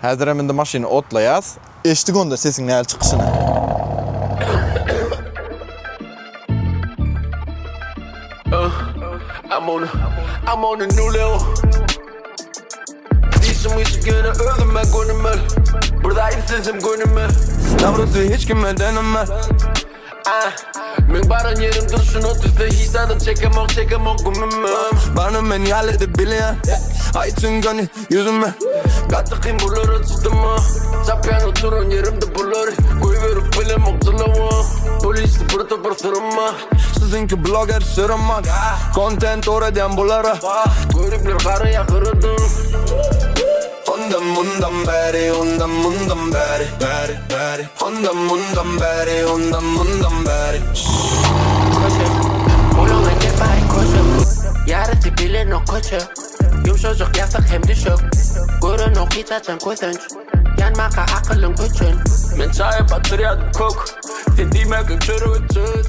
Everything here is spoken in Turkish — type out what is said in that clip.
Hazır hem de maşini otlayaz. Eştik onda sesin näl çıkışını. I'm on a new level. Değişim ışıkını öldüm ben gönlümü. Buradayım sesim gönlümü. Tavrısı hiç kime deneme. Men barın yerimdir şunu tüzde hisadım çekemok gümümü. Benim beni halledebilen Aytın gönü yüzüme. Katıkayım bulur çıktım mı. Çapyan oturun yerimde bulur. Koy verip bilem okçuluğu. Polisi pırtı pırtırımı. Sizinki blogger sırımak. Content oradan bulara. Görüpler karıya kırıdım. Ondan bundan beri, ondan bundan beri, beri. Ondan bundan beri, ondan bundan beri. Oğlum enge bari koşup Yarısı bilen o koçu Yumuşacık yasak hem düşük Görün o hiç açan gözünç Yanmaka akılın güçün Men çaya batırıyadım kok. Dediğime götürü ötüt.